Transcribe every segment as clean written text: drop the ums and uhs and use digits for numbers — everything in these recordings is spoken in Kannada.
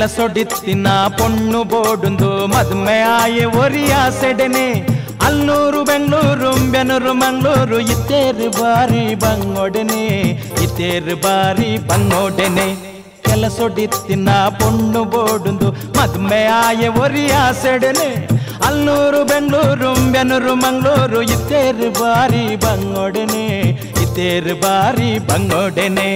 ಕೆಲಸೊಡಿತ್ತಿನ ಪೊಣ್ಣು ಬೋಡುಂದು ಮದ್ಮೆ ಆಯೆ ಒರಿಯಾ ಸೆಡೆನೆ ಅಲ್ಲೂರು ಬೆಂಗಳೂರು ಬೆನೂರು ಮಂಗಳೂರು ಇತ್ತೇರು ಬಾರಿ ಬಂಗೊಡೆನೆ ಇತ್ತೇರು ಬಾರಿ ಬಂಗೊಡೆನೆ ಕೆಲಸೊಡಿತ್ತಿನ ಪೊಣ್ಣು ಬೋಡುಂದು ಮದ್ಮೆ ಆಯೆ ಒರಿಯಾ ಸೆಡೆನೆ ಅಲ್ಲೂರು ಬೆಂಗಳೂರು ಬೆನೂರು ಮಂಗಳೂರು ಇತ್ತೇರು ಬಾರಿ ಬಂಗೊಡೆನೆ ಇತ್ತೇರು ಬಾರಿ ಬಂಗೊಡೆನೆ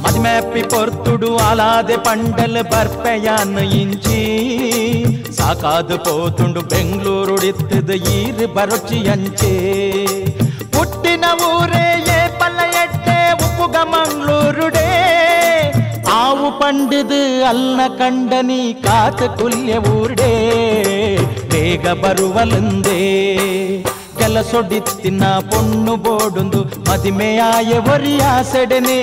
ಮದ್ಮೆಪ್ಪಿ ಪೊರ್ತುಡು ಆಲಾದೆ ಪಂಡಲ್ ಬರ್ಪೆಯಾನ್ ಇಂಚಿ ಸಾಕಾದು ಪೋತುಂಡು ಬೆಂಗಳೂರುಡಿತ್ತದ ಈರು ಬರೊಚ್ಚಿ ಅಂಚೆ ಪುಟ್ಟಿನ ಊರೇ ಏ ಪಲ್ಲ ಎಟ್ಟೆ ಉಪ್ಪುಗ ಮಂಗಳೂರುಡೇ ಆವು ಪಂಡದು ಅಲ್ನ ಕಂಡನಿ ಕಾತ ಕುಲ್ಯ ಊರ್ಡೇ ಬೇಗ ಬರುವಲಂದೇ ಕೆಲಸೊಡಿತ್ತಿನ ಪೊಣ್ಣು ಬೋಡುಂದು ಮದಿಮೆಯಾಯ ಒರಿಯಾ ಸೆಡೆನೆ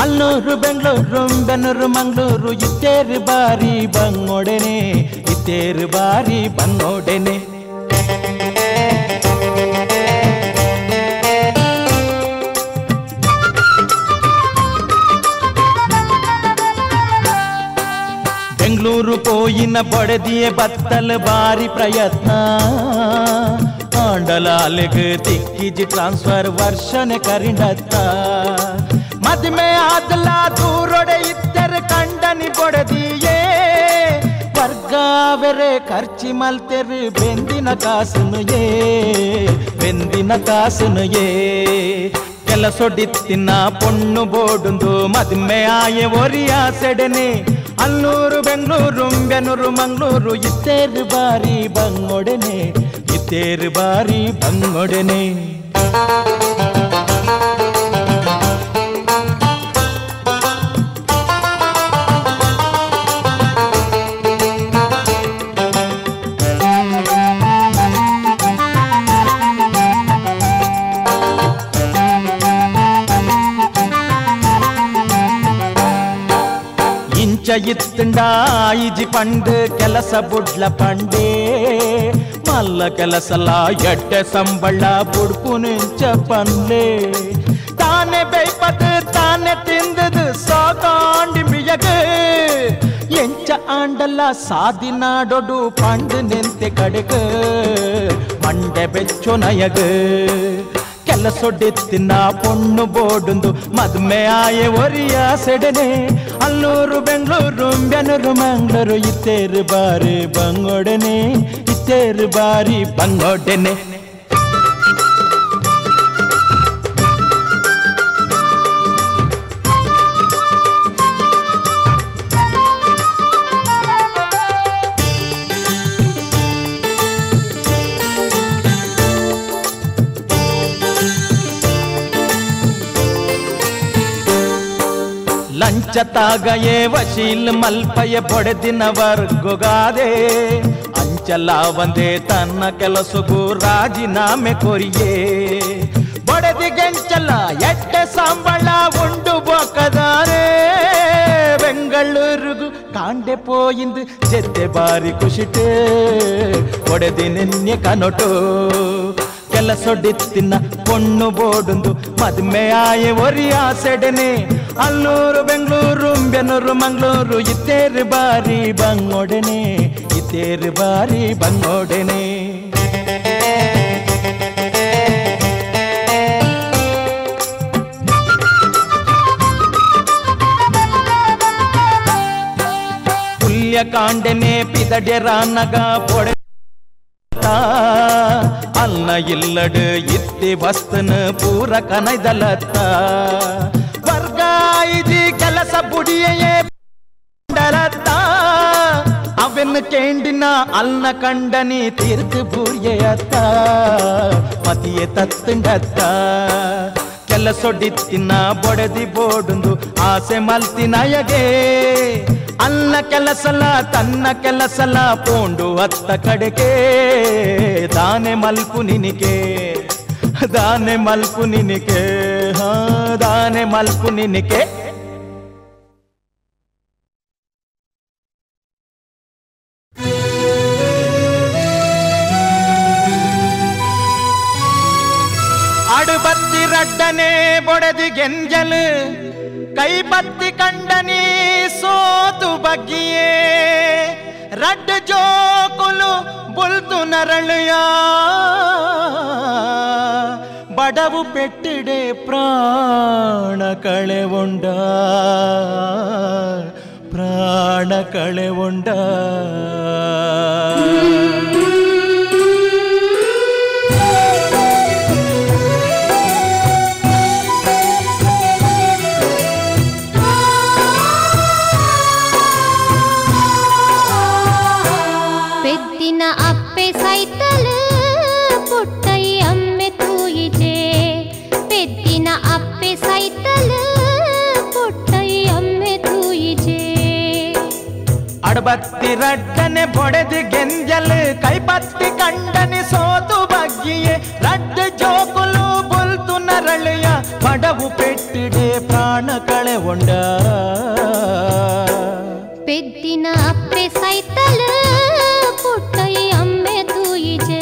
ಅಲ್ಲೂರು ಬೆಂಗಳೂರು ಬೆನೂರು ಮಂಗಳೂರು ಇತ್ತೇರು ಬಾರಿ ಬಂಗೊಡೆನೆ ಇತ್ತೇರು ಬಾರಿ ಬಂಗೊಡೆನೆ ಬೆಂಗಳೂರು ಪೋಯಿನ ಬಡದಿಯೇ ಬತ್ತಲ್ ಬಾರಿ ಪ್ರಯತ್ನ ಆಂಡಲಾಲೆಗ್ ತಿಕ್ಕಿಜಿ ಟ್ರಾನ್ಸ್ಫರ್ ವರ್ಷನೆ ಕರಿಂಡತ್ತ ಮದ್ಮೆ ಆದಲ ದೂರೊಡೆ ಇತ್ತರ ಕಂಡನಿ ಬೊಡದಿಯೇ ವರ್ಗಾವೆರೆ ಖರ್ಚಿ ಮಲ್ತೆರು ಬೆಂದಿನ ಕಾಸುನು ಬೆಂದಿನ ಕಾಸುನು ಕೆಲಸೊಡಿತ್ತಿನ ಪೊಣ್ಣು ಬೋಡುಂದು ಮದ್ಮೆ ಆಯೆ ಒರಿಯಾ ಸೆಡೆನೆ ಅಲ್ಲೂರು ಬೆಂಗಳೂರು ಬೆನೂರು ಮಂಗಳೂರು ಇತ್ತೇರು ಬಾರಿ ಬಂಗೊಡೆನೆ ಇತ್ತೇರು ಬಾರಿ ಬಂಗೊಡೆನೆ ఇత్తుండా ఇజి పండు కెలస బుడ్ల పండే మల్ల కెలసల ఎడ్డ సంబళ్ళ బుడుపు నుంచ పండ్లే తానే బైపదు తానే తిందదు సాగాండి మియగు ಎಂಚ ಆಂಡಲ ಸಾದಿನಾಡೊಡು ಪಂಡು ನಿಂತೆ ಕಡೆಗ ಮಂಡೆ ಬೆಚ್ಚು ನಯಗ ಕೆಲಸೊಡಿತ್ತಿನ ಪೊಣ್ಣು ಬೋಡುಂದು ಮದ್ಮೆ ಆಯೆ ಒರಿಯಾ ಸೆಡೆನೆ ಅಲ್ಲೂರು ಬೆಂಗಳೂರು ಬೆನೂರು ಮಂಗಳೂರು ಇತ್ತೇರು ಬಾರಿ ಬಂಗೊಡೆನೆ ಇತ್ತೇರು ಬಾರಿ ಬಂಗೊಡೆನೆ ಲಂಚತಾಗಯೇ ವಶೀಲ್ ಮಲ್ಪಯ ಪೊಡೆದಿನ ವರ್ಗೊಗಾದೆ ಅಂಚಲ ಒಂದೇ ತನ್ನ ಕೆಲಸಗೂ ರಾಜೀನಾಮೆ ಕೊರಿಯೇ ಬೊಡೆದಿಗೆಂಚಲ ಎಟ್ಟೆ ಸಂಬಳ ಉಂಡು ಬೊಕ್ಕದಾರೆ ಬೆಂಗಳೂರಿಗೂ ಕಾಂಡೆ ಪೋಯಿಂದು ಜೆತ್ತೆ ಬಾರಿ ಖುಷಿಟೇ ಬೊಡೆದಿ ನಿನ್ನೆ ಕನೊಟು ಕೆಲಸೊಡಿತ್ತಿನ ಪೊಣ್ಣು ಬೋಡುಂದು ಮದ್ಮೆ ಆಯೆ ಒರಿಯಾ ಸೆಡೆನೆ ಅಲ್ಲೂರು ಬೆಂಗಳೂರು ಬೆನೂರು ಮಂಗಳೂರು ಇತ್ತೇರು ಬಾರಿ ಬಂಗೊಡೆನೆ ಇತ್ತೇರು ಬಾರಿ ಬಂಗೊಡೆನೆ ಪುಲ್ಯ ಕಾಂಡೆನೆ ಪಿದಡೆರಾನಗ ಪೊಡೆ ಅಲ್ಲ ಇಲ್ಲಡು ಇತ್ತಿ ಬಸ್ತನ ಪೂರ ಕನೈದಲತ್ತ ವರ್ಗ ಇದಿ ಕೆಲಸ ಬುಡಿಯೇ ಅವನ್ ಕೇಂಡಿನ ಅಲ್ನ ಕಂಡನಿ ತೀರ್ಥ ಬೂರ್ಯತ್ತ ಮತಿಯೇ ತತ್ತಂಡತ್ತ ಕೆಲಸೊಡಿತ್ತಿನ ಬೊಡೆದಿ ಬೋಡುಂದು ಆಸೆ ಮಲ್ತಿನಯಗೆ ಅಲ್ಲ ಕೆಲಸಲ ತನ್ನ ಕೆಲಸಲ ಪೋಂಡು ಅತ್ತ ಕಡೆಗೆ ದಾನೆ ಮಲ್ಪು ನಿನಿಗೆ ದಾನೆ ಮಲ್ಪು ನಿನಕೆ ಅಡುಬತ್ತಿ ರಡ್ಡನೆ ಬೊಡೆದು ಗೆಂಜಲು ಕೈ ಬತ್ತಿ ಕಂಡನಿ ಸೋತು ಬಗ್ಗಿಯೇ ರಡ್ಡ ಜೋಕುಲು ಬುಲ್ತು ನರಳುಯ ಬಡವು ಪೆಟ್ಟಿಡೆ ಪ್ರಾಣ ಕಳೆವುಂಡ ಪ್ರಾಣ ಕಳೆವುಂಡ పెద్దిన అప్పే సైతలు పుట్టై అమ్మె తూయిజే పెద్దిన అప్పే సైతలు పుట్టై అమ్మె తూయిజే ಅಡಬತ್ತಿ ರಡ್ಡನೆ ಬೊಡೆದು ಗೆಂಜಲು ಕೈಪತ್ತಿ ಕಂಡನಿ ಸೋತು ಬಗ್ಗಿಯೇ ರಡ್ಡ ಜೋಕುಲು ಬುಲ್ತು ನರಳುಯ ಬಡವು ಪೆಟ್ಟಿಡೆ ಪ್ರಾಣ ಕಳೆವುಂಡ పెద్దిన అప్పే సైతలు పుట్టై అమ్మె తూయిజే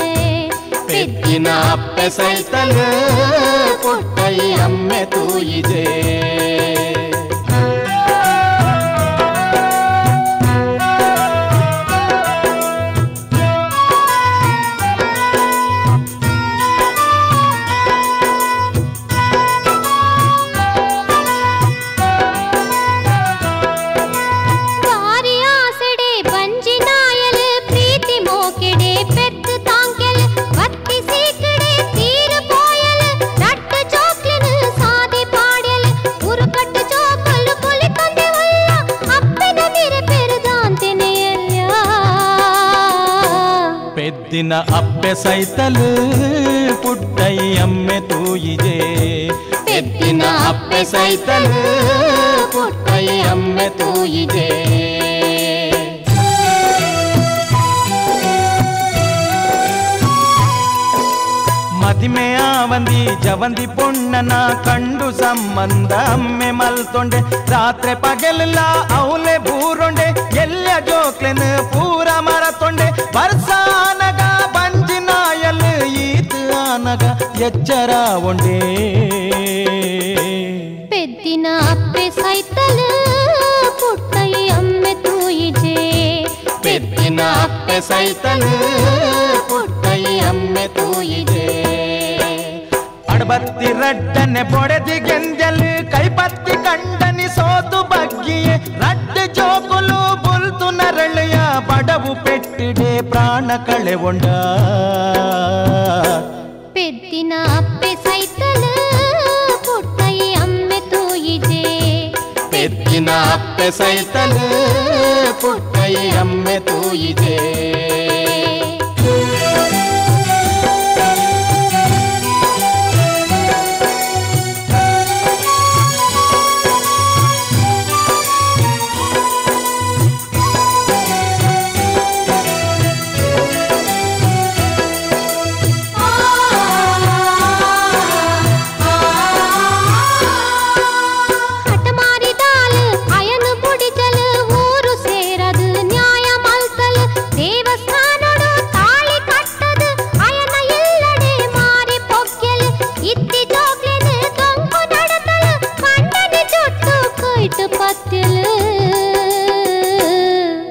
పెద్దిన అಪ್ಪೆ ಸೈತಲು ಪುಟ್ಟೈ ಅಮ್ಮೆ ತೂಯಿಜೆ పెద్దిన అಪ್ಪೆ ಸೈತಲು ಪುಟ್ಟೈ ಅಮ್ಮೆ ತೂಯಿಜೆ పెద్దిನ ಅಪ್ಪೆ ಸೈತಲು ಪುಟ್ಟೈ ಅಮ್ಮೆ ತೂಯಿಜೆ ಮದಿಮೆ ಆವಂದಿ ಜವಂದಿ ಪೊಣ್ಣನ ಕಂಡು ಸಂಬಂಧ ಅಮ್ಮೆ ಮಲ್ತೊಂಡೆ ರಾತ್ರಿ ಪಗಲೆಲ್ಲ ಅವಲೆ ಬೂರೊಂಡೆ ಎಲ್ಲ ಜೋಕ್ಲೆನ್ ಪೂರ ಮರತೊಂಡೆ ಬರ್ಸಾನಗ ಬಂಜಿನಾಯಲ್ ಈತ್ ಆನಗ ಎಚ್ಚರ ಒಂಡೆ పెద్దిన అప్పే సైతలు పుట్టై అమ్మె తూయిజే పెద్దిన అಪ್ಪೆ ಸೈತಲು ಪುಟ್ಟೈ ಅಮ್ಮೆ ತೂಯಿಜೆ ಅಡಬತ್ತಿ ರಡ್ಡನೆ ಬೊಡೆದು ಗೆಂಜಲು ಕೈಪತ್ತಿ ಕಂಡನಿ ಸೋತು ಬಗ್ಗಿಯೇ ರಡ್ಡ ಜೋಕುಲು ಬುಲ್ತು ನರಳುಯ ಬಡವು ಪೆಟ್ಟಿಡೆ ಪ್ರಾಣ ಕಳೆವುಂಡ పెద్దిన అప్పే సైతలు పుట్టై అమ్మె తూయిజే పెద్దిన అಪ್ಪೆ ಸೈತಲು ಪುಟ್ಟೈ ಅಮ್ಮೆ ತೂಯಿಜೆ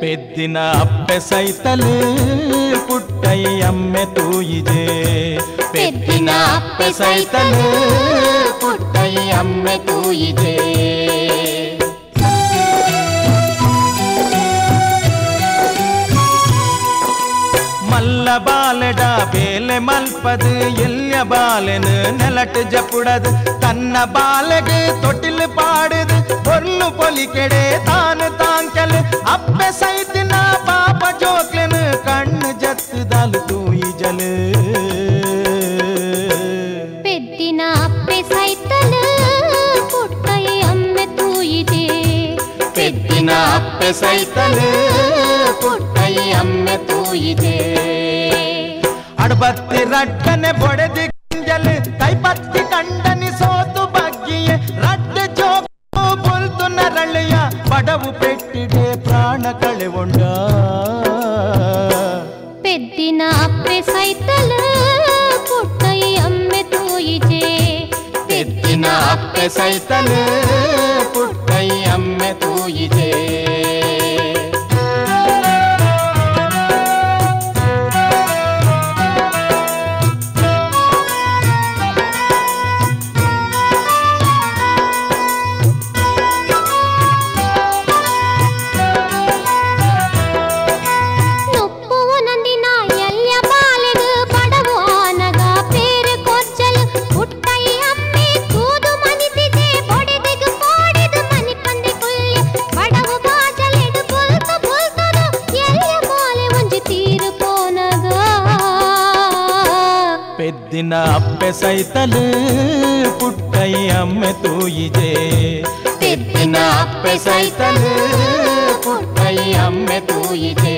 పెద్దిన అಪ್ಪೆ ಸೈತಲು ಪುಟ್ಟೈ ಅಮ್ಮೆ ತೂಯಿಜೆ పెద్దిನ ಅಪ್ಪೆ ಸೈತಲು ಪುಟ್ಟೈ ಅಮ್ಮೆ ತೂಯಿಜೆ ಮಲ್ಲ ಬಾಲೆಡ ಬೇಲೆ ಮಲ್ಪದು ಎಲ್ಯ ಬಾಲೆನು ನೆಲಟ್ ಜಪುಡದು ತನ್ನ ಬಾಲೆಗೆ ತೊಟ್ಟಿಲು ಪಾಡುದು பொருளு பொலிக்கெடே தானு தாங்கல் ಅಪ್ಪೆ ಸೈತಿನ ಪಾಪ ಜೋಕ್ಲೆನು ಕಣ್ಣು ಜತ್ತುದಾಲು ತೂಯಿಜಲು పెద్దిన అప్పే సైతలు పుట్టై అమ్మె తూయిజే పెద్దిన ಅಪ್ಪೆ ಸೈತಲು ಪುಟ್ಟೈ ಅಮ್ಮೆ ತೂಯಿಜೆ ಅಡಬತ್ತಿ ರಡ್ಡನೆ ಬೊಡೆದು ಗೆಂಜಲು ಕೈಪತ್ತಿ ಕಂಡನಿ ಸೋತು ಬಗ್ಗಿಯೇ ಅಪ್ಪೆ ಸೈತಲು ಪುಟ್ಟೈ ಅಮ್ಮೆ ತೂಯಿದೆ పెద్దిన అప్పె సైతలు పుట్టై అమ్మె తూయిజే పెద్దిన అప్పె సైతలు పుట్టై అమ్మె తూయిజే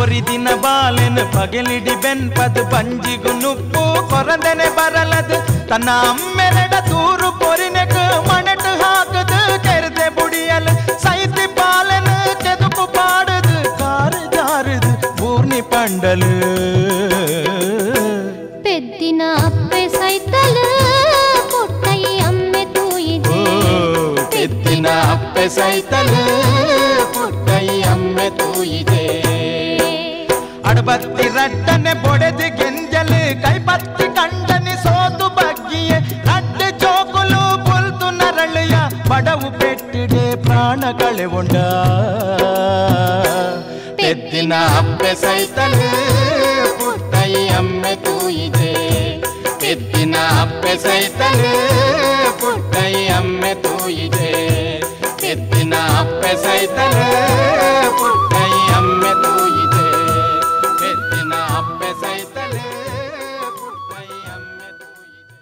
ಒರಿದಿನ ಬಾಲೆನು ಪಗಲಿಡಿ ಬೆನ್ಪದು ಬಂಜಿಗು ನುಪ್ಪು ಕೊರಂದನೆ ಬರಲದು ತನ್ನ ಅಮ್ಮೆರಡ ತೂರು ಪೊರಿನೆಗು ಮಣಟು ಹಾಕದು ಕೆರೆದೆ ಬುಡಿಯಲು ಸೈತಿ ಬಾಲೆನು ಕೆದುಪು ಪಾಡುದು ಕಾರು ಜಾರುದು ಪೂರ್ಣಿ ಪಂಡಲು పెద్దిన అప్పె సైతలు పుట్టై అమ్మె తూయిజే పెద్దిన అప్పె సైతలు పుట్టై అమ్మె తూయిజే ಅಡಬತ್ತಿ ರಡ್ಡನೆ ಬೊಡೆದು ಗೆಂಜಲು ಕೈಪತ್ತಿ ಕಂಡನಿ ಸೋತು ಬಗ್ಗಿಯೇ ರಡ್ಡ ಚೋಕುಲು ಪುಲ್ತು ನರಳಿಯ ಬಡವು ಪೆಟ್ಟಿಡೆ ಪ್ರಾಣ ಕಳೆವುಂಡ పెద్దిన అప్పె సైతలు పుట్టై అమ్మె తూయిజే పెద్దిన అప్పె సైతలు పుట్టై అమ్మె తూయిజే పెద్దిన అప్పె సైతలు పుట్టై అమ్మె తూయిజే పెద్దిన అప్పె సైతలు పుట్టై అమ్మె తూయిజే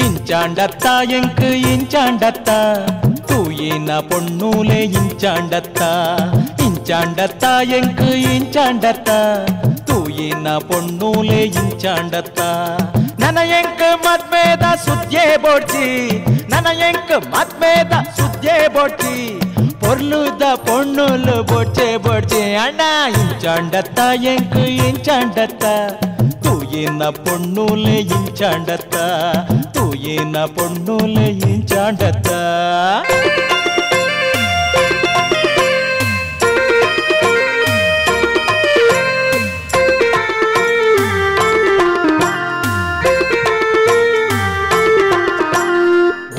ഇഞ്ചാണ്ടത്ത എങ്ക് ഇഞ്ചാണ്ടത്ത തൂയിന പൊണ്ണൂലെ ഇഞ്ചാണ്ടത്ത ഇഞ്ചാണ്ടത്ത എങ്ക് ഇഞ്ചാണ്ടത്ത ತೂಯಿನ ಪೊಣ್ಣೂಲೆ ಇಂಚಾಂಡತ್ತ ನನ್ನ ಎಂಕ ಮದ್ಮೇದ ಸುದ್ಯೆ ಬೋಡ್ಚಿ ನನ್ನ ಎಂಕ ಮದ್ಮೇದ ಸುದ್ಯೆ ಬೋಡ್ಚಿ ಪೊರ್ಲುದ ಪೊಣ್ಣುಲು ಬೋಡ್ಚೆ ಬೋಡ್ಚೆ ಅಣ್ಣ ಇಂಚಾಂಡತ್ತ ಎಂಕ ಇಂಚಾಂಡತ್ತ ತೂಯಿನ ಪೊಣ್ಣೂಲೆ ಇಂಚಾಂಡತ್ತ ತೂಯಿನ ಪೊಣ್ಣೂಲೆ ಇಂಚಾಂಡತ್ತ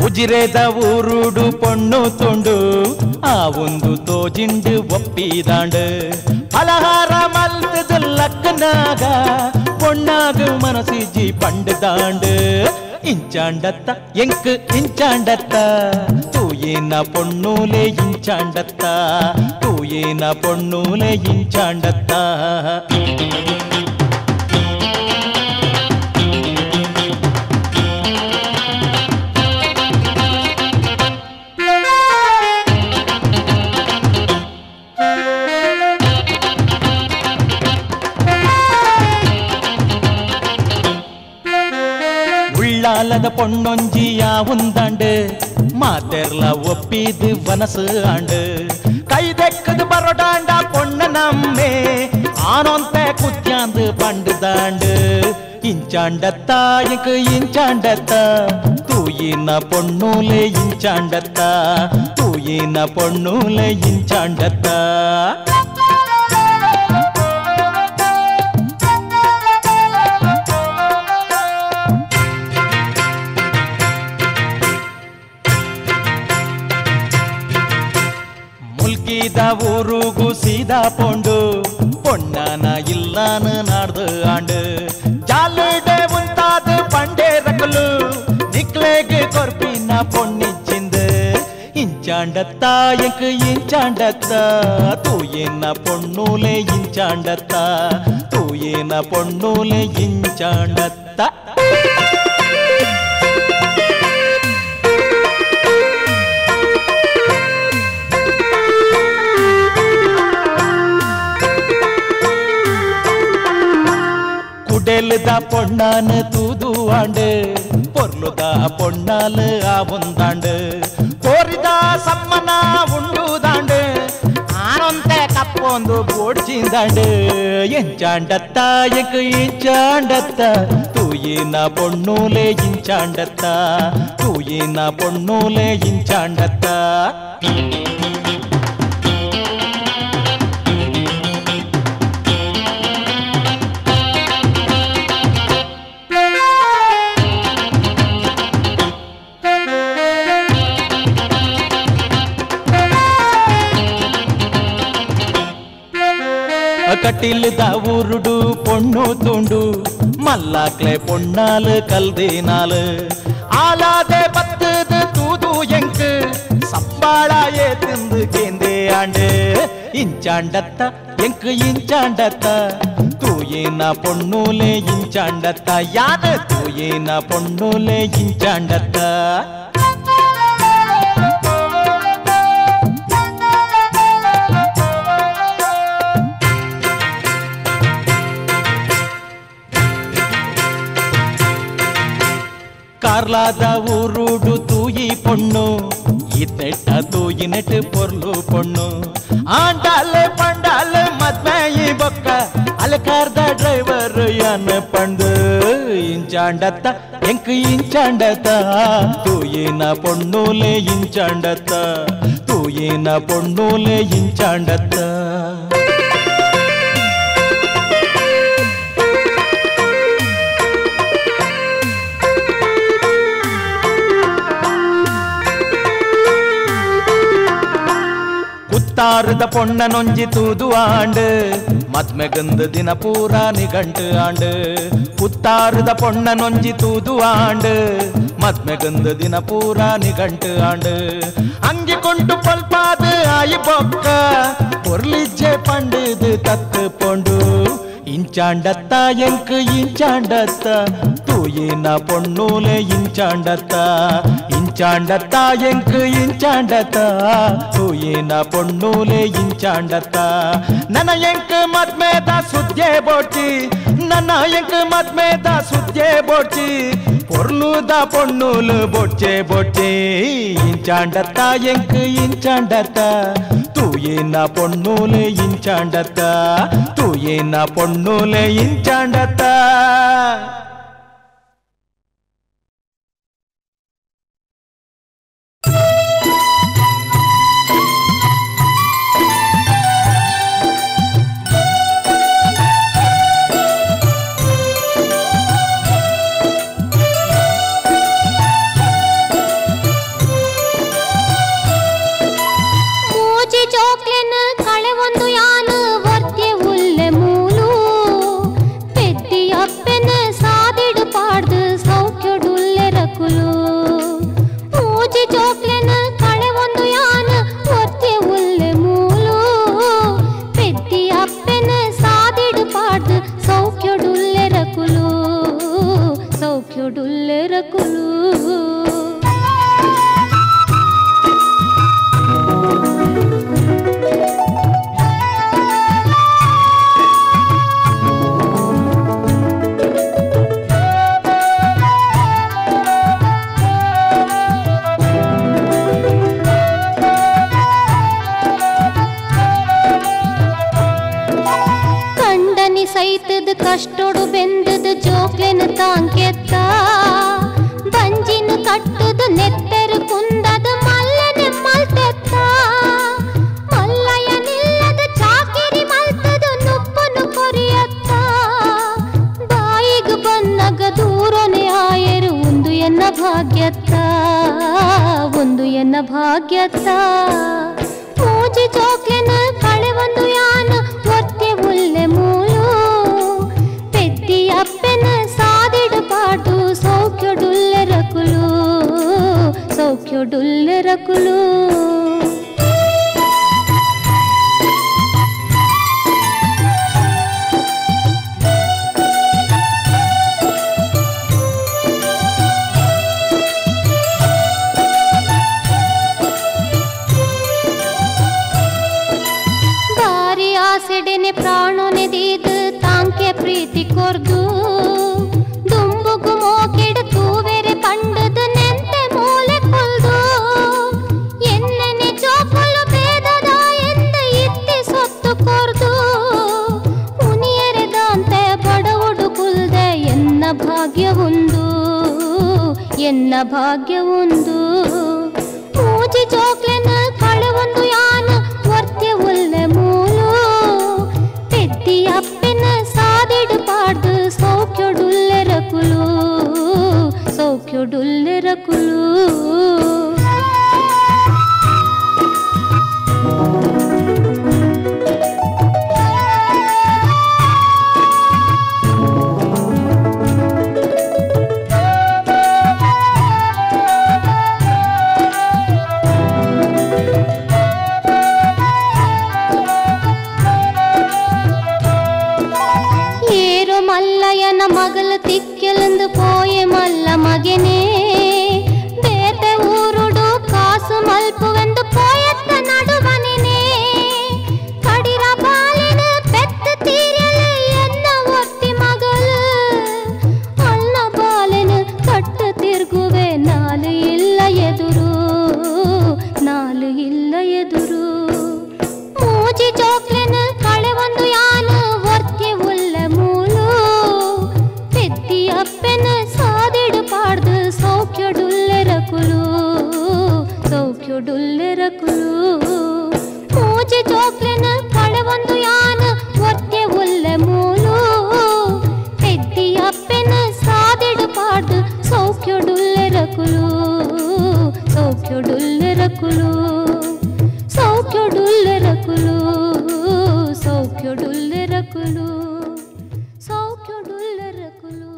ಉಜಿರೆದ ಊರುಡು ಪೊಣ್ಣು ತುಂಡು ಆ ಒಂದು ತೋಜಿಂಡು ಒಪ್ಪಿದಾಂಡು ಫಲಹಾರ ಮಲ್ತದ ಲಕ್ಕನಾಗ பொண்ணாகு மனசிஜி பண்டுதாண்டு இஞ்சாண்டத்த எங்கு இஞ்சாண்டத்த தூயின பொண்ணூலே இஞ்சாண்டத்த தூயின பொண்ணூலே இஞ்சாண்டத்த உள்ளாலத பொன்னொஞ்சியா உந்தாண்டு மாதெர்ல ஒப்பிது வனசு ஆண்டு கைதெக்குது பரோடாண்டா பொண்ண நம்மே ஆனொந்த குத்தியாந்து பண்டுதாண்டு இஞ்சாண்டத்தா எங்கு இஞ்சாண்டத்தா தூயின பொண்ணூலே இஞ்சாண்டத்தா தூயின பொண்ணூலே இஞ்சாண்டத்தா ಮುಲ್ಕಿದ ಊರುಗು ಸೀದಾ ಪೊಂಡು பொண்ணான இல்லான்னு நாடு ஆண்டு ஜாலுடே உந்தாது பண்டே ரகுಲು நிக்லேகு கொர்பினா பொன்னிச்சிந்து இஞ்சாண்டத்தா எங்கு இஞ்சாண்டத்தா தூயின பொண்ணூலே இஞ்சாண்டத்தா தூயின பொண்ணூலே இஞ்சாண்டத்தா சேலுதா பொண்ணான்னு தூதுவாண்டு பொருளுதா பொண்ணாலு ஆவுந்தாண்டு கோரிதா சம்மனா உண்டுதாண்டு ஆனந்த கப்போந்து போಡ್ಚಿಂದಾண்டு ಎಂಚಾಂಡತ್ತ ಎಕ್ ಇಂಚಾಂಡತ್ತ ತೂಯಿನ ಪೊಣ್ಣೂಲೆ ಇಂಚಾಂಡತ್ತ ತೂಯಿನ ಪೊಣ್ಣೂಲೆ ಇಂಚಾಂಡತ್ತ கட்டில்தா ஊருடு பொண்ணு தூண்டு மல்லாக்லே பொண்ணாலு கல்தேனாலு ஆளாதே பத்துது தூது எங்கு சப்பாளாயே திந்து கேந்தே ஆண்டு ಇಂಚಾಂಡತ್ತ ಎಂಕ್ ಇಂಚಾಂಡತ್ತ ತೂಯಿನ ಪೊಣ್ಣೂಲೆ ಇಂಚಾಂಡತ್ತ ಯಾದ ತೂಯಿನ ಪೊಣ್ಣೂಲೆ ಇಂಚಾಂಡತ್ತ ಕಾರ್ಲಾದ ಊರುಡು ತೂಯಿ ಪೊಣ್ಣು ಇತ್ತೆಟ್ಟ ತೂಯಿನೆಟ್ಟು ಪೊರ್ಲು ಪೊಣ್ಣು ಆಂಡಾಲೆ ಪಂಡಾಲೆ ಮದ್ಮೆಯಿ ಬೊಕ್ಕ ಅಲಕಾರ್ದ ಡ್ರೈವರ್ ಯಾನ ಪಂಡು ಇಂಚಾಂಡತ್ತ ಎಂಕ್ ಇಂಚಾಂಡತ್ತ ತೂಯಿನ ಪೊಣ್ಣೂಲೆ ಇಂಚಾಂಡತ್ತ ತೂಯಿನ ಪೊಣ್ಣೂಲೆ ಇಂಚಾಂಡತ್ತ ಕುತ್ತಾರದ ಪೊಣ್ಣ ನೊಂಜಿ ತೂದು ಆಂಡು ಮದ್ಮೆಗಂದು ದಿನ ಪೂರ ನಿಘಂಟು ಆಂಡು ಕುತ್ತಾರದ ಪೊಣ್ಣ ನೊಂಜಿ ತೂದು ಆಂಡು ಮದ್ಮೆಗಂದು ದಿನ ಪೂರ ನಿಘಂಟು ಆಂಡು ಅಂಗಿಕೊಂಡು ಪಲ್ಪಾದು ಆಯಿ ಬೊಕ್ಕ பொருளிச்சே பண்டுது தத்து பொண்டு ಇಂಚಾಂಡತ್ತ ಎಂಕ್ ಇಂಚಾಂಡತ್ತ ತೂಯಿನ ಪೊಣ್ಣೂಲೆ ಇಂಚಾಂಡತ್ತ ಇಂಚಾಂಡತ್ತ ಎಂಕ್ ಇಂಚಾಂಡತ್ತ ತೂಯಿನ ಪೊಣ್ಣೂಲೆ ಇಂಚಾಂಡತ್ತ ನನ್ನ ಎಂಕ್ ಮದ್ಮೇದ ಸುದ್ದೆ ಬೋಡ್ಚಿ ನನ್ನ ಎಂಕ್ ಮದ್ಮೇದ ಸುದ್ದೆ ಬೋಡ್ಚಿ ಪೊರ್ಲುದ ಪೊಣ್ಣೂಲು ಬೊಡ್ಚೆ ಬೊಡ್ಚೆ ಇಂಚಾಂಡತ್ತ ಎಂಕ್ ಇಂಚಾಂಡತ್ತ ತೂಯಿನ ಪೊಣ್ಣೂಲೆ ಇಂಚಾಂಡತ್ತ ತೂಯಿನ ಪೊಣ್ಣೂಲೆ ಇಂಚಾಂಡತ್ತ ಕಷ್ಟೊಡು ಬೆಂದದು ಜೋಕ್ಲೆನ ತಾಂಕೆತ್ತ ಬಂಜಿನ ಕಟ್ಟದು ನೆತ್ತೆರು ಕುಂದದು ಮಲ್ಲನೆ ಮಲ್ತೆತ್ತ ಮಲ್ಲಯ್ಯ ನಿಲ್ಲದ ಚಾಕಿರಿ ಮಲ್ತದು ನುಪ್ಪನು ಕೊರಿಯತ್ತ ಬಾಯಿಗೆ ಬಂದಾಗ ದೂರನೆ ಆಯರು ಒಂದು ಎನ್ನ ಭಾಗ್ಯತ್ತ ಒಂದು ಎನ್ನ ಭಾಗ್ಯತ್ತ ಮೂಜಿ ಜೋಕ್ಲೆನ ಕಳೆ ಒಂದು ಯಾನ ಒತ್ತೆ ಉಲ್ಲೆ ಮೂಲು ಅಪ್ಪನ ಸಾದಿಡು ಪಾಟು ಸೌಖ್ಯಡುಲ್ಲೆ ರಕುಲು ಸೌಖ್ಯಡುಲ್ಲೆ ರಕುಲು ಬಾರಿ ಎನ್ನ ಭಾಗ್ಯ ಒಂದು ಮೂಜಿ ಜೋಕ್ಲೆನ ಕಳವೊಂದು ಯಾನ ವರ್ತ್ಯ ಒಲ್ಲೆ ಮೂಲು ಪೆದ್ದಿ ಅಪ್ಪೆನ ಸಾದಿಡು ಪಾಡ್ದು ಸೌಖ್ಯಡುಲ್ಲೆರಕುಲು ಸೌಖ್ಯಡುಲ್ಲೆರಕುಲು மல்லையன மகள திக்கெழுந்து போய மல்ல மகனே ಬೇತ ಊರುಡು ಕಾಸು ಮಲ್ಪುವೆಂದು ಪೋಯತ್ತ ನಡುವನೆನೇ ಕಡಿರ ಬಾಲಿನ ಪೆತ್ತ ತೀರಲು ಎನ್ನ ಒತ್ತಿ ಮಗಳು ಅಲ್ಲ ಬಾಲಿನ ಕಟ್ಟು ತಿರುಗುವೆ ನಾಲು ಇಲ್ಲ ಎದುರು ನಾಲು ಇಲ್ಲ ಎದುರು ಮೂಜಿ ಜೋಕ್ಲೆನ ಕಳೆ ಒಂದು ಯಾನು ವರ್ತ್ಯ ಉಲ್ಲ ಮೂಲು ಪೆದ್ದಿ ಅಪ್ಪೆನ ಸಾದಿಡು ಪಾಡ್ದು ಸೌಖ್ಯಡುಲ್ಲೆರಕುಲು ಸೌಖ್ಯಡುಲ್ಲೆರಕುಲು ಮೂಜಿ ಜೋಕ್ಲೆನ ಕಳೆ ಒಂದು ಯಾನು ವರ್ತ್ಯ ಉಲ್ಲ ಮೂಲು ಪೆದ್ದಿ ಅಪ್ಪೆನ ಸಾದಿಡು ಪಾಡ್ದು ಸೌಖ್ಯಡುಲ್ಲೆರಕುಲು ಸೌಖ್ಯಡುಲ್ಲೆರಕುಲು ಸೌಖ್ಯಡುಲ್ಲೆರಕುಲು ಸೌಖ್ಯಡುಲ್ಲೆರಕುಲು ಸೌಖ್ಯಡುಲ್ಲೆರಕುಲು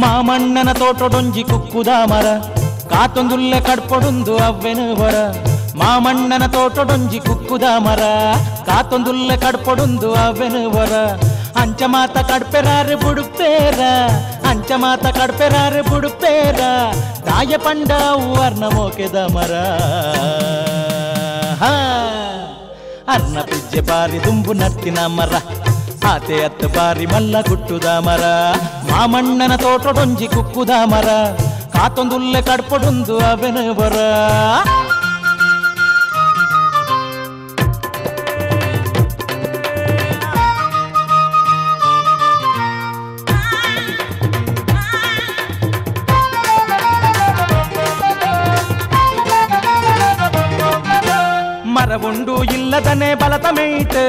ಮಾಮಣ್ಣನ ತೋಟೊಡೊಂಜಿ ಕುಕ್ಕುದ ಮರ ಕಾತೊಂದುಲ್ಲೆ ಕಡ್ಪೊಡುಂದು ಅವ್ವೆನು ಹೊರ ಮಾಮಣ್ಣನ ತೋಟೊಡೊಂಜಿ ಕುಕ್ಕುದ ಮರ ಕಾತೊಂದುಲ್ಲೆ ಕಡ್ಪೊಡುಂದು ಅವ್ವೆನು ಹೊರ ಅಂಚ ಮಾತ ಕಡ್ಪೆರಾರು ಬುಡುಪೇರ ಅಂಚ ಮಾತ ಕಡ್ಪೆರಾರು ಬುಡುಪೇರ ತಾಯ ಪಂಡ ವರ್ಣ ಮೋಕೆದ ಮರ ಅರ್ನ ಪಿಜ್ಜೆ ಬಾರಿ ದುಂಬು ನತ್ತಿನ ಮರ ಆತೆ ಅತ್ತ ಬಾರಿ ಮಲ್ಲ ಗುಟ್ಟುದ ಮರ ಮಾಮಣ್ಣನ ತೋಟೊಡೊಂಜಿ ಕುಕ್ಕುದ ಮರ ಕಾತೊಂದುಲ್ಲೆ ಕಡ್ಪೊಡುಂದು ಅವೆನು ಬರ ಮರವುಂಡು ಇಲ್ಲದನೆ ಬಲತ ಮೇಯ್ಟ್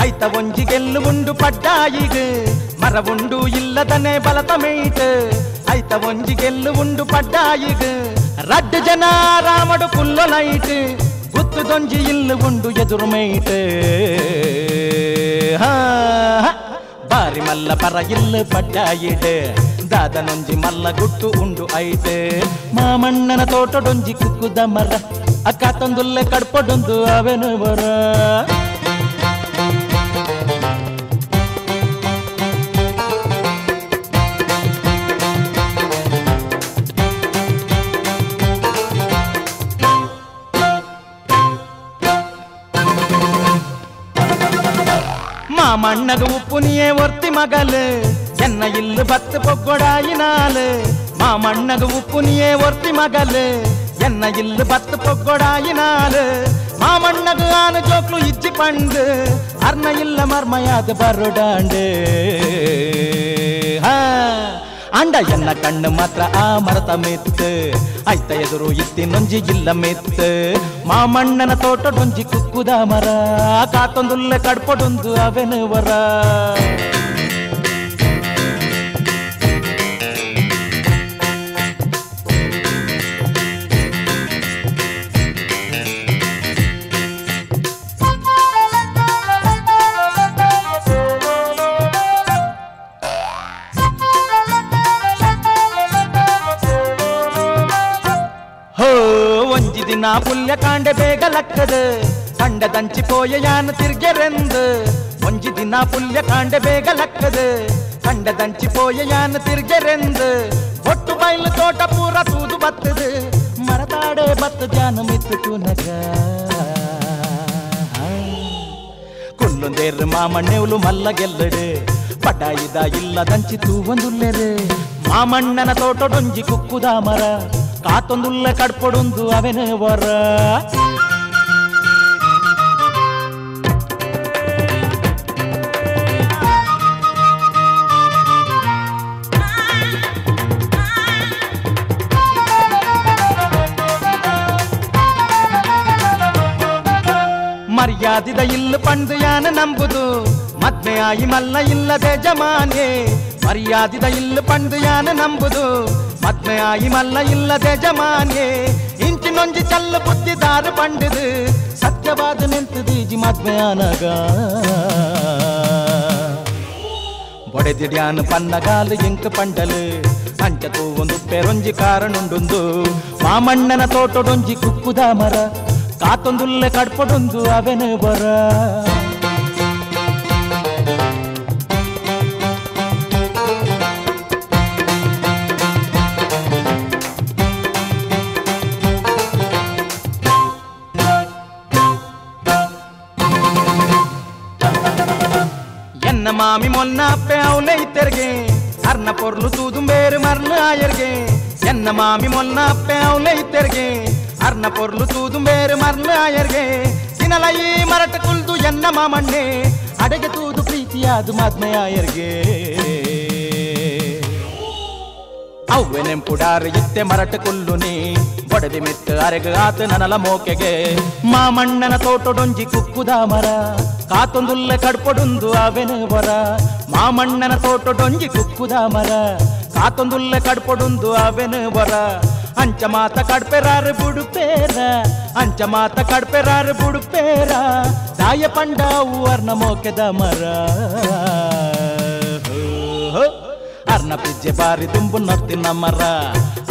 ಐತ ಒಂಜಿ ಗೆಲ್ಲು ಉಂಡು ಪಡ್ಡಾಯಿಗ್ ಮರವುಂಡು ಇಲ್ಲದನೆ ಬಲತ ಮೇಯ್ಟ್ ಐತ ಒಂಜಿ ಗೆಲ್ಲು ಉಂಡು ಪಡ್ಡಾಯಿಗ್ ರಡ್ಡ್ ಜನ ರಾಮಡು ಕುಲ್ಲೊ ಲೈಟ್ ಗುತ್ತುದೊಂಜಿ ಇಲ್ಲು ಉಂಡು ಎದುರು ಮೇಯ್ಟ್ ಬಾರಿ ಮಲ್ಲ ಪರ ಇಲ್ಲು ಪಡ್ಡಾಯಿಡ್ ದಾದನೊಂಜಿ ಮಲ್ಲ ಗುಟ್ಟು ಉಂಡು ಐಟ್ ಮಾಮಣ್ಣನ ತೋಟೊಡೊಂಜಿ ಕುಕ್ಕುದ ಮರ ಅಕ್ಕ ತಂದುಲ್ಲೆ ಕಡ್ಪೊಡೊಂದು ಅವೆನು ಬರ ಮಾಮಣ್ಣಗ ಉಪ್ಪು ನೀಯೇ ಒರ್ತಿ ಮಗಲು ಎನ್ನ ಇಲ್ಲು ಬತ್ತು ಪೊಗ್ಗೊಡಾಯಿನಾಲು ಮಾಮಣ್ಣಗ ಉಪ್ಪು ನೀಯೇ ಒರ್ತಿ ಮಗಲು ಎನ್ನ ಇಲ್ಲು ಬತ್ತು ಪೊಗ್ಗೊಡಾಯಿನಾಲು ಮಾಮಣ್ಣಗ ಆನು ಜೋಕ್ಲು ಇಜ್ಜಿ ಪಂಡು ಅರ್ನ ಇಲ್ಲ ಮರ್ಮಯಾದ ಬರುಡಾಂಡು ಅಂಡ ಎನ್ನ ಕಣ್ಣು ಮಾತ್ರ ಆ ಮರತ ಮೆತ್ತು ಐತ ಎದುರು ಇತ್ತಿನೊಂಜಿ ಇಲ್ಲ ಮೆತ್ತು ಮಾಮಣ್ಣನ ತೋಟೊಡೊಂಜಿ ಕುಕ್ಕುದ ಮರ ಕಾತೊಂದುಲ್ಲೆ ಕಡ್ಪೊಡುಂದು ಅವೆನು ವರ ಒಂಜಿ ದಿನ ಪುಲ್ಯ ಕಾಂಡೆ ಬೇಗ ಲಕ್ಕದು ಕಂಡದಂಚಿ ಪೋಯ ಯಾನು ತಿರ್ಗೆರೆಂದು ಒಂಜಿ ದಿನ ಪುಲ್ಯ ಕಾಂಡೆ ಬೇಗ ಲಕ್ಕದು ಕಂಡದಂಚಿ ಪೋಯ ಯಾನು ತಿರ್ಗೆರೆಂದು ಒಟ್ಟು ಬೈಲು ತೋಟ ಪೂರ ತೂದು ಬತ್ತದು ಮರತಾಡೆ ಬತ್ತು ಜಾನ ಮಿತ್ತು ತುನಗ ಕುಲ್ಲೊಂದೇರು ಮಾಮಣ್ಣೆವ್ಲು ಮಲ್ಲ ಗೆಲ್ಲಡು ಪಟಾಯಿದ ಇಲ್ಲ ದಂಚಿ ತೂವೊಂದುಲ್ಲೆರು ಮಾಮಣ್ಣನ ತೋಟೊಡೊಂಜಿ ಕುಕ್ಕುದ ಮರ ಕಾತೊಂದುಲ್ಲೆ ಕಡ್ಪೊಡೊಂದು ಅವೆನೆ ವರ ಮರ್ಯಾದಿದ ಇಲ್ಲ ಪಂಡು ಯಾನ ನಂಬುದು ಮದ್ವೆ ಆಯಿ ಮಲ್ಲ ಇಲ್ಲದೆ ಜಮಾನೆ ಮರ್ಯಾದಿದ ಇಲ್ಲ ಪಂಡು ಯಾನ ನಂಬುದು ಮದ್ವೆ ಆಯಿ ಮಲ್ಲ ಇಲ್ಲದೆ ಜಮಾನೆ ಇಂಚಿನೊಂಜಿ ಚಲ್ಲ ಬುದ್ಧಿದಾರು ಪಂಡುದು ಸತ್ಯವಾದ ನಿಂತದೀಜಿ ಮದ್ವೆ ಆನಗ ಬೊಡೆದಿಡ್ಯಾನು ಪನ್ನಗಾಲು ಎಂಕ ಪಂಡಲು ಅಂಚತು ಒಂದು ಪೆರೊಂಜಿ ಕಾರಣುಂಡುಂದು ಮಾಮಣ್ಣನ ತೋಟೊಡೊಂಜಿ ಕುಕ್ಕುದ ಮರ ಕಾತೊಂದುಲ್ಲೆ ಕಡ್ಪೊಡೊಂದು ಅವೆನೆ ಬರ ಎನ್ನ ಮಾಮಿ ಮೊನ್ನ ಅಪ್ಪೆ ಅವಲೆ ಇತ್ತೆರ್ಗೆ ಅರ್ನ ಪೊರ್ಲು ತೂದುಂಬೇರು ಮರ್ಲು ಆಯರ್ಗೆ ಎನ್ನ ಮಾಮಿ ಮೊನ್ನ ಅಪ್ಪೆ ಅವಲೆ ಇತ್ತೆರ್ಗೆ ಅರ್ನ ಪೊರ್ಲು ತೂದುಂಬೇರು ಮರ್ಲು ಆಯರ್ಗೆ ಸಿನಲ ಈ ಮರಟ ಕುಲ್ದು ಎನ್ನ ಮಾಮಣ್ಣೆ ಅಡೆಗೆ ತೂದು ಪ್ರೀತಿಯಾದು ಮದ್ಮೆ ಆಯರ್ಗೆ ಅವ್ವೆ ನೆಂಪುಡಾರು ಇತ್ತೆ ಮರಟ ಕುಲ್ಲುನಿ ಬಡದಿ ಮಿತ್ತು ಅರೆಗ ಆತ ನನಲ ಮೋಕೆಗೆ ಮಾಮಣ್ಣನ ತೋಟೊಡೊಂಜಿ ಕುಕ್ಕುದ ಮರ ಕಾತೊಂದುಲ್ಲೆ ಕಡ್ಪೊಡೊಂದು ಅವೆನೆ ವರ ಮಾಮಣ್ಣನ ತೋಟೊಡೊಂಜಿ ಕುಕ್ಕುದ ಮರ ಕಾತೊಂದುಲ್ಲೆ ಕಡ್ಪೊಡೊಂದು ಅವೆನೆ ವರ ಅಂಚ ಮಾತ ಕಡ್ಪೆರಾರು ಬುಡುಪೇರ ಅಂಚ ಮಾತ ಕಡ್ಪೆರಾರು ಬುಡುಪೇರ ತಾಯ ಪಂಡಾವು ಅರ್ನ ಮೋಕೆದ ಮರ ಅರ್ನ ಪಿಜ್ಜೆ ಬಾರಿ ತುಂಬು ನರ್ತಿನ ಮರ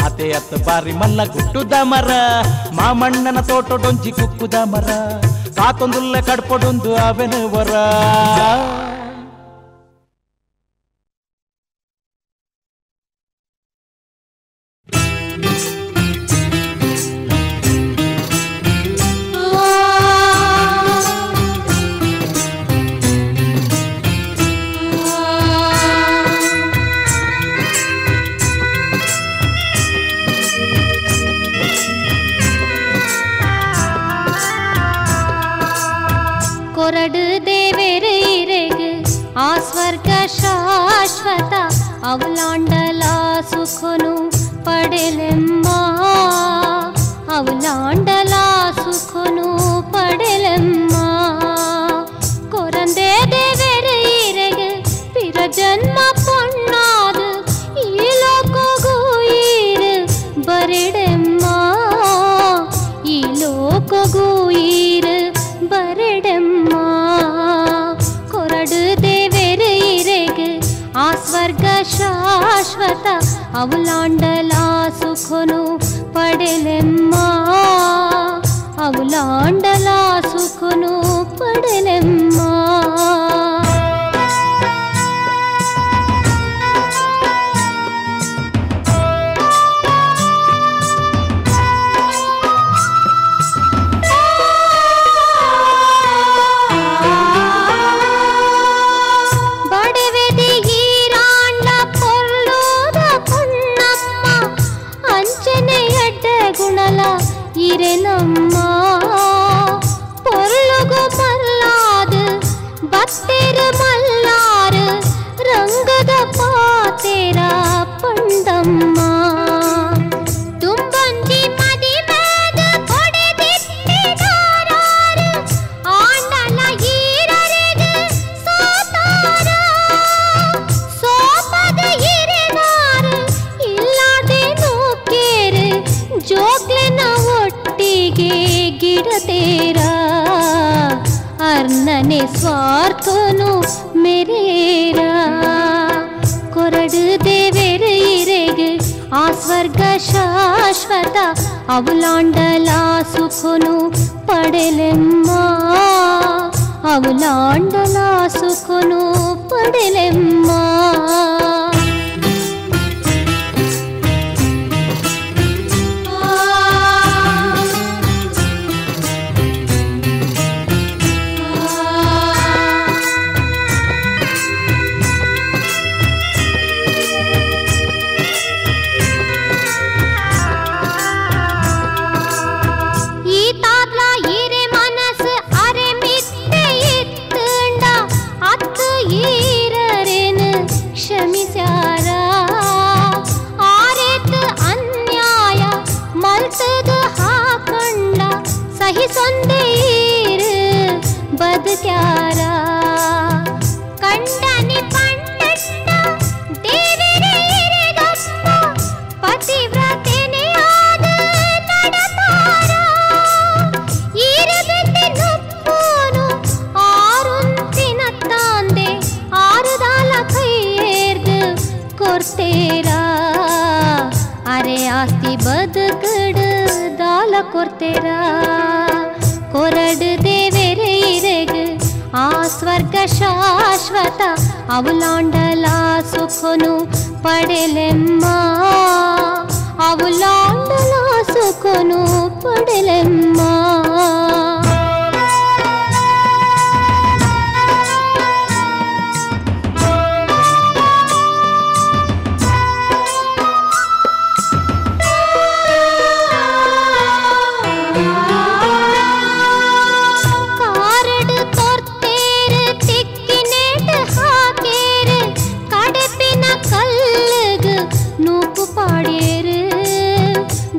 ಅತೆ ಅತ್ತ ಬಾರಿ ಮಲ್ಲ ಗುಟ್ಟುದ ಮರ ಮಾಮಣ್ಣನ ತೋಟೊಡೊಂಜಿ ಕುಕ್ಕುದ ಮರ ಕಾತೊಂದುಲ್ಲೆ ಕಡ್ಪೊಡೊಂದು ಅವೆನೆ ವರ ಕೊರಡು ದೇವೆರು ಇರೆಗು ಆ ಸ್ವರ್ಗ ಶಾಶ್ವತ ಅವಲಾಂಡಲ ಸುಖನು ಪಡೆಲೆಮ್ಮ ಅವಲಾಂಡಲ ಸುಖನು ಪಡೆಲೆಮ್ಮ ಕೊರಂದೆ ದೇವೆರು ಇರೆಗು ಪಿರ ಜನ್ಮ ಪೊಣ್ಣಾದು ಈ ಲೋಕಗೂ ಈರು ಬರೆಡೆಮ್ಮ ಈ ಲೋಕಗೂ ಈರು ಬರೆಡೆಮ್ಮ ಕೊರಡು ದೇವೆರು ಇರೆಗು ಆ ಸ್ವರ್ಗ ಶಾಶ್ವತ ಅವಲಾಂಡಲ ಸುಖನು ಪಡೆಲೆಮ್ಮ ಅವಲಾಂಡಲ ಸುಖನು ಪಡೆಲೆಮ್ಮ ಇರೆನಮ್ಮ ಪೊರ್ಲುಗು ಮಲ್ಲಾದು ಬತ್ತೆರು ಮಲ್ಲಾರು ರಂಗದ ಪಾತೆರ ಪಂಡಮ್ಮ ತುಂಬಂಜಿ ಮದಿಮೇದ ಕೊಡೆದಿಟ್ಟಿದಾರಾರು ಆಂಡಲ ಈರರೆಗೆ ಸೋತಾರ ಸೋಪದ ಇರೆನಾರು ಇಲ್ಲದೆ ನೋಕೇರು ಜೋಗ್ಲೆನ ಒಟ್ಟಿಗೆ ಗಿಡತೇರ ಅರ್ನನೆ ಸ್ವಾರ್ಥನು ಮೆರೇರ ಕೊರಡು ದೇವೆರು ಇರೆಗು ಆ ಸ್ವರ್ಗ ಶಾಶ್ವತ ಅವಲಾಂಡಲ ಸುಖನು ಪಡೆಲೆಮ್ಮ ಅವಲಾಂಡಲ ಸುಖನು ಪಡೆಲೆಮ್ಮ ಕ್ಷಮಿಸ್ಯಾರ ಆರೇತ ಅನ್ಯಾಯ ಮಲ್ತದ ಹಾಕಂಡ ಸಹಿಸೊಂದೇರು ಬದುಕ್ಯಾರ ಕಂಡನಿ ಪಂಡಟ್ಟ ದೇವರೇರಿಗಪ್ಪ ಪತಿವ್ರತೆನೇ ಆದ ನಡತಾರ ಈರಬೆಟ್ಟಿ ನೊಪ್ಪೋನು ಆರುಂತಿನ ತಾಂದೆ ಆರುದಾಲ ಕೈಯೇರ್ದು ಕೊರ್ತೇರ ಅರೆ ಆಸ್ತಿ ಬದುಕಡು ದಾಲ ಕೊರ್ತೇರ ಕೊರಡು ದೇವೆರೆ ಇರೆಗು ಆ ಸ್ವರ್ಗ ಶಾಶ್ವತ ಅವಲಾಂಡಲ ಸುಖನು ಪಡೆಲೆಮ್ಮ ಅವಲಾಂಡಲ ಸುಖನು ಪಡೆಲೆಮ್ಮ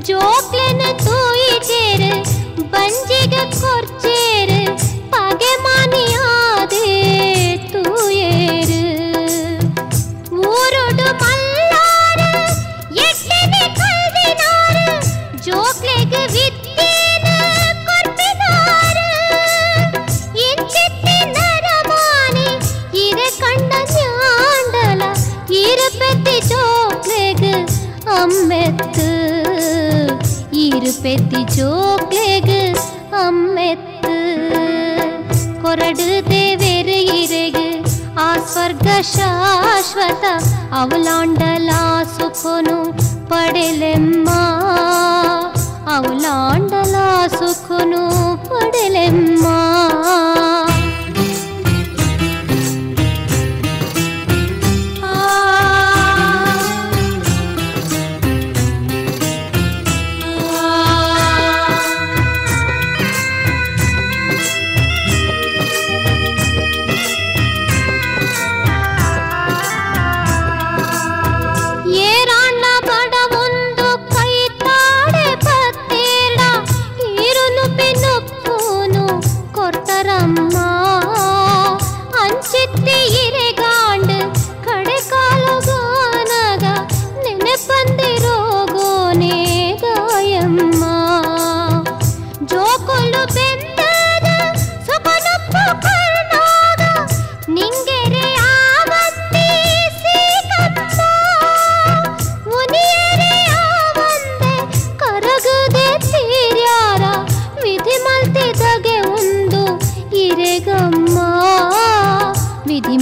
ಜೋಕ್ಲೆನ ತೂಯಿಚೇರು ಬಂಜಿಗ ಕೊರ್ಚೇರು ಪಗೆ ಮಾನಿಯಾದೆ ತೂಯೇರು ಊರುಡು ಮಲ್ಲಾರ ಎಟ್ಟೆನೆ ಕಲ್ದಿನಾರು ಜೋಕ್ಲೆಗ ವಿತ್ತೇನ ಕೊರ್ಪಿನಾರು ಇಂಚಿತ್ತಿ ನರಮಾನಿ ಇರೆ ಕಂಡ ನ್ಯಾಂಡಲ ಇರಪೆತ್ತಿ ಜೋಕ್ಲೆಗ ಅಮ್ಮೆತ್ತು ഇരുപത്തി ജോക്ലേഗ് അമ്മെത്ത് കൊരട് ദേവേര് ഇരഗ് ആ സ്വർഗ ಶಾಶ್ವತ ಅವಲಾಂಡಲ ಸುಖನು ಪಡೆಲೆಮ್ಮ ಅವಲಾಂಡಲ ಸುಖನು ಪಡೆಲೆಮ್ಮ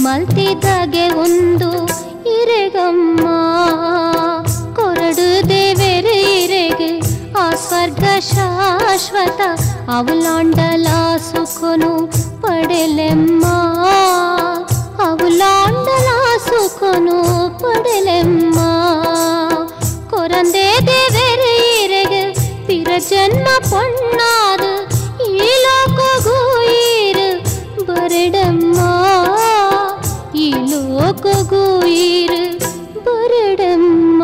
ಮಲ್ತಿದ್ದಾಗೆ ಒಂದು ಇರೆಗಮ್ಮ ಕೊರಡು ದೇವೆರೆ ಇರೆಗೆ ಆ ಸ್ವರ್ಗ ಶಾಶ್ವತ ಅವಲಾಂಡಲ ಸುಖನು ಪಡೆಲೆಮ್ಮ ಅವಲಾಂಡಲ ಸುಖನು ಪಡೆಲೆಮ್ಮ ಕೊರಂದೆ ದೇವೆರೆ ಇರೆಗೆ ಪಿರ ಜನ್ಮ ಪೊಣ್ಣಾದು ಈ ಲೋಕಗೂ ಇರು ಬರಡಮ್ಮ ಈ ಲೋಕಗೂ ಇರು ಬರಡಮ್ಮ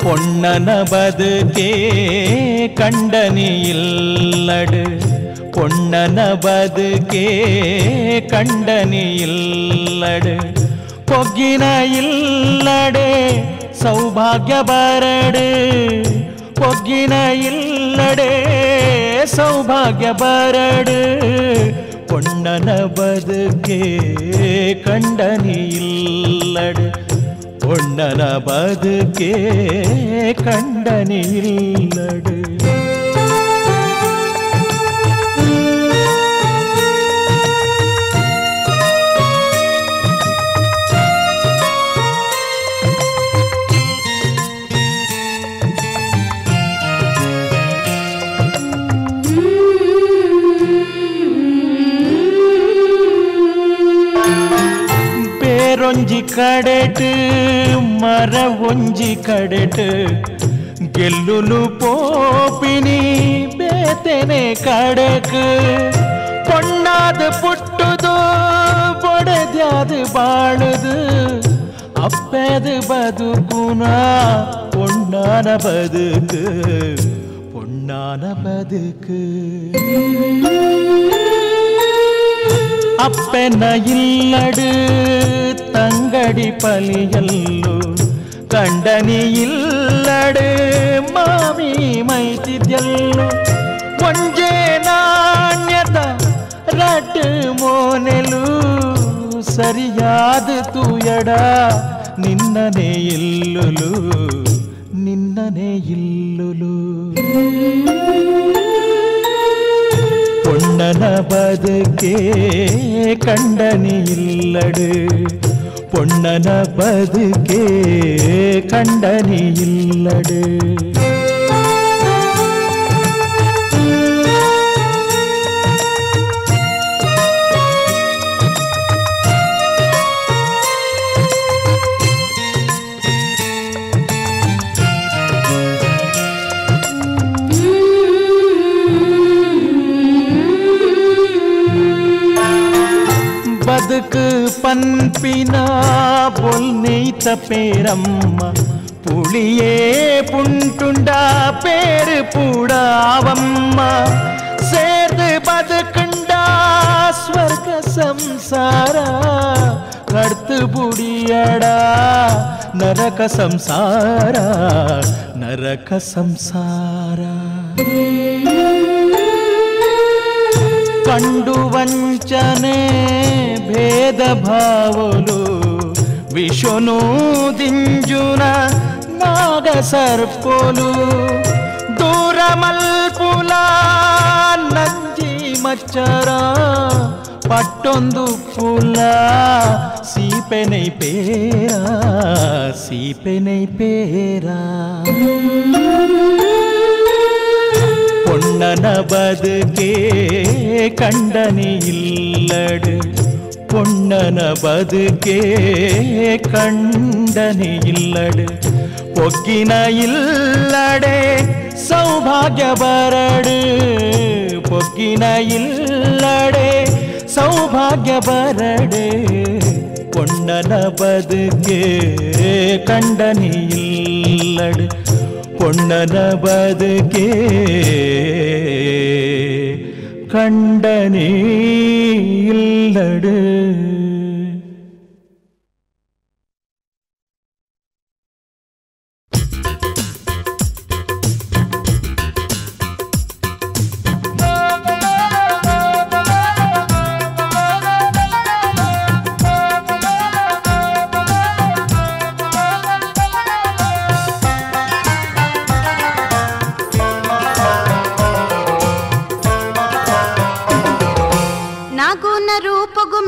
பொன்னன பதுகே கண்டனியில்லடு பொன்னன பதுகே கண்டனியில்லடு பொಗ್ಗಿನ ಇಲ್ಲಡೆ ಸೌಭಾಗ್ಯ ಬರಡು பொಗ್ಗಿನ ಇಲ್ಲಡೆ ಸೌಭಾಗ್ಯ ಬರಡು பொன்னன ಬದುಕೆ ಕಂಡನಿಯಿಲ್ಲಡು பொன்னன ಬದುಕೆ ಕಂಡನಿಯಿಲ್ಲಡು ಒಂಜಿ ಕಡೆಟ್ ಮರ ಒಂಜಿ ಕಡೆಟ್ ಗೆಲ್ಲುಲು ಪೋಪಿನಿ ಬೇತೆನೆ ಕಡೆಕ್ பொண்ணாது புட்டுது பொடದ್ಯಾದು ಬಾಳುದು ಅಪ್ಪೆದು ಬದುಕುನ பொண்ணான ಬದುಕು பொண்ணான ಬದುಕು ಅಪ್ಪೆನ ಇಲ್ಲಡು ತಂಗಡಿ ಪಲಿಯಲ್ಲು ಕಂಡನಿ ಇಲ್ಲಡು ಮಾಮಿ ಮೈತಿದ್ಯಲ್ಲು ಒಂಜೇ ನಾಣ್ಯದ ರಟ್ಟು ಮೋನೆಲು ಸರಿಯಾದ ತೂಯಡ ನಿನ್ನನೇ ಇಲ್ಲುಲು ನಿನ್ನನೇ ಇಲ್ಲುಲು பொண்ணன ಬದುಕೆ ಕಂಡನಿ ಇಲ್ಲಡು பொண்ணன ಬದುಕೆ ಕಂಡನಿ ಇಲ್ಲಡು ಬದುಕು ಪನ್ಪಿನ ಬೊಲ್ನೈತ ಪೇರಮ್ಮ ಪುಳಿಯೇ ಪುಂಟುಂಡ பேரு ಪೂಡಾವಮ್ಮ ಸೇರ್ದು ಬದುಕುಂಡ ಸ್ವರ್ಗ ಸಂಸಾರ ಕಡ್ತು ಬುಡಿಯಡ ನರಕ ಸಂಸಾರ ನರಕ ಸಂಸಾರ ಕಂಡು ವಂಚನೆ ಭೇದ ಭಾವಲು ವಿಷನು ದಿಂಜುನ ನಾಗ ಸರ್ಪೋಲು ದೂರ ಮಲ್ಪುಲ ನಂಜಿ ಮಚ್ಚರ ಪಟ್ಟೊಂದು ಪುಲ ಸೀಪೆನೈ ಪೇರ ಸೀಪೆನೈ ಪೇರ பொண்ணன ಬದುಕೆ ಕಂಡನಿ ಇಲ್ಲಡು பொண்ணன ಬದುಕೆ ಕಂಡನಿ ಇಲ್ಲಡು ಪೊಗ್ಗಿನ ಇಲ್ಲಡೆ ಸೌಭಾಗ್ಯ ಬರಡು ಪೊಗ್ಗಿನ ಇಲ್ಲಡೆ ಸೌಭಾಗ್ಯ ಬರಡೆ பொண்ணன ಬದುಕೆ ಕಂಡನಿ ಇಲ್ಲಡು பொண்ணன ಬದುಕೆ ಕಂಡನಿ ಇಲ್ಲಡು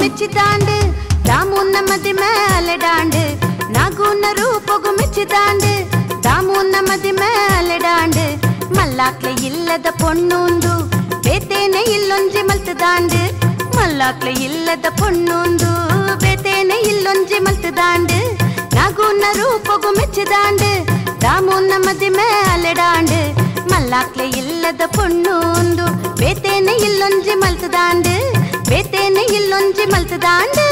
ಮೆಚ್ಚಿದಾಂಡು ದಾಮುನ್ನ ಮದಿ ಮೇಲೆಡಾಂಡು ನಾಗೂನ ರೂಪಗು ಮೆಚ್ಚಿದಾಂಡು ದಾಮುನ್ನ ಮದಿ ಮೇಲೆಡಾಂಡು ಮಲ್ಲಾಕ್ಲೆ ಇಲ್ಲದ ಪೊಣ್ಣುಂದು ಬೇತೇನೆ ಇಲ್ಲೊಂಜಿ ಮಲ್ತದಾಂಡು ಮಲ್ಲಾಕ್ಲೆ ಇಲ್ಲದ ಪೊಣ್ಣುಂದು ಬೇತೇನೆ ಇಲ್ಲೊಂಜಿ ಮಲ್ತದಾಂಡು ನಾಗೂನ ರೂಪಗು ಮೆಚ್ಚಿದಾಂಡು ದಾಮುನ್ನ ಮದಿ ಮೇಲೆಡಾಂಡು ಮಲ್ಲಾಕ್ಲೆ ಇಲ್ಲದ ಪೊಣ್ಣುಂದು ಬೇತೇನೆ ಇಲ್ಲೊಂಜಿ ಮಲ್ತದಾಂಡು ಬೇತೇನೆ ಇಲ್ಲೊಂಜಿ ಮಲ್ತದಾಂಡು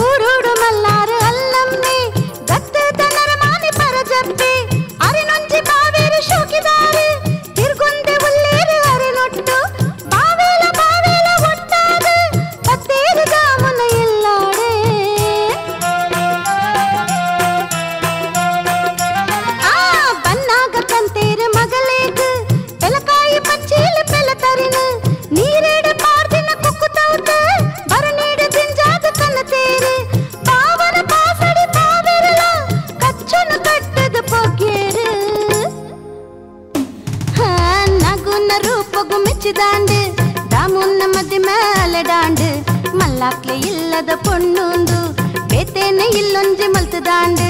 ಊರೂಡು ಮಲ್ಲಾರು ಅಲ್ಲಮ್ಮೆ ಗತ್ತದ ನರಮಾನಿ ಪರಜಪ್ಪೆ ಅರಿನೊಂಜಿ ಬಾವೇರು ಶೋಕಿದಾರು ತಿರ್ಗೊಂದೆ ಉಲ್ಲೇರು ಅರಿನೊಟ್ಟು ಇಲ್ಲದ ಪೊಣ್ಣೊಂದು ಬೇತೇನೆ ಇಲ್ಲೊಂಜಿ ಮಲ್ತದಾಂಡು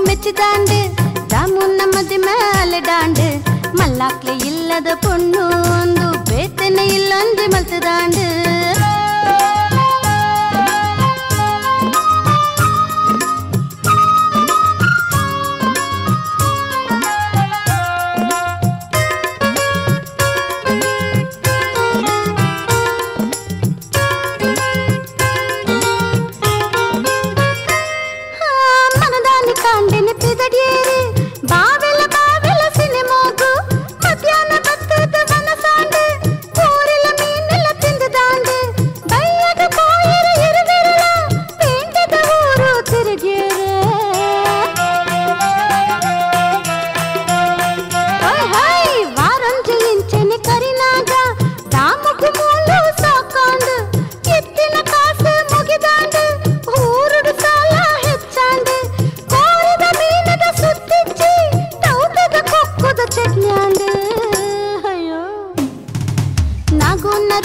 ಮೆಚ್ಚಿದಾಂಡೆ ರಾಮುನ್ನ ಮದಿ ಮೇಲೆ ಡಾಂಡೆ ಮಲ್ಲಾಕ್ಲೆ ಇಲ್ಲದ ಪೊಣ್ಣು ಒಂದು ಬೇತನೆ ಇಲ್ಲೊಂದು ಮಲ್ತದಾಂಡೆ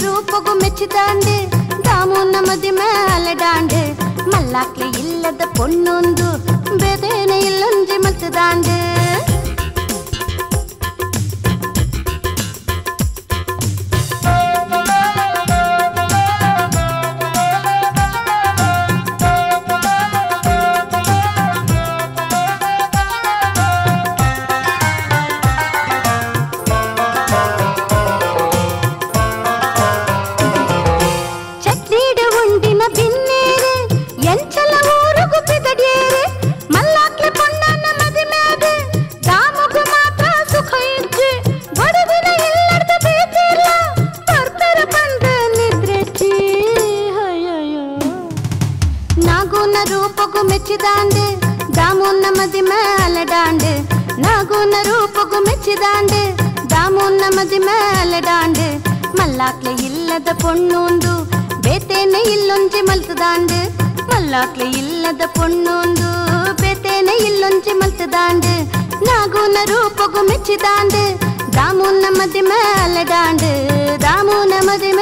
ರೂಪಗು ಮೆಚ್ಚಿದಾಂಡೆ ರಾಮುನ್ನ ಮದಿ ಮೇಲೆ ಡಾಂಡೆ ಮಲ್ಲಾಕ್ಲೆ ಇಲ್ಲದ ಪೊಣ್ಣೊಂದು ಬೇದೇನೆ ಇಲ್ಲೊಂಜಿ ಮಲ್ತದಾಂಡೆ ರೂಪಗು ಮೆಚ್ಚಿದಾಂಡೆ ರಾಮುನ್ನ ಮದಿ ಮೇಲೆ ಡಾಂಡೆ ನಾಗುನ ರೂಪಗು ಮೆಚ್ಚಿದಾಂಡೆ ರಾಮುನ್ನ ಮದಿ ಮೇಲೆ ಡಾಂಡೆ ಮಲ್ಲಾಕ್ಲೆ ಇಲ್ಲದ ಪೊಣ್ಣೊಂದು ಬೇತೇನೆ ಇಲ್ಲೊಂಜಿ ಮಲ್ತದಾಂಡೆ ಮಲ್ಲಾಕ್ಲೆ ಇಲ್ಲದ ಪೊಣ್ಣೊಂದು ಬೇತೇನೆ ಇಲ್ಲೊಂಜಿ ಮಲ್ತದಾಂಡೆ ನಾಗುನ ರೂಪಗು ಮೆಚ್ಚಿದಾಂಡೆ ರಾಮುನ್ನ ಮದಿ ಮೇಲೆ ಡಾಂಡೆ ರಾಮುನ ಮದಿ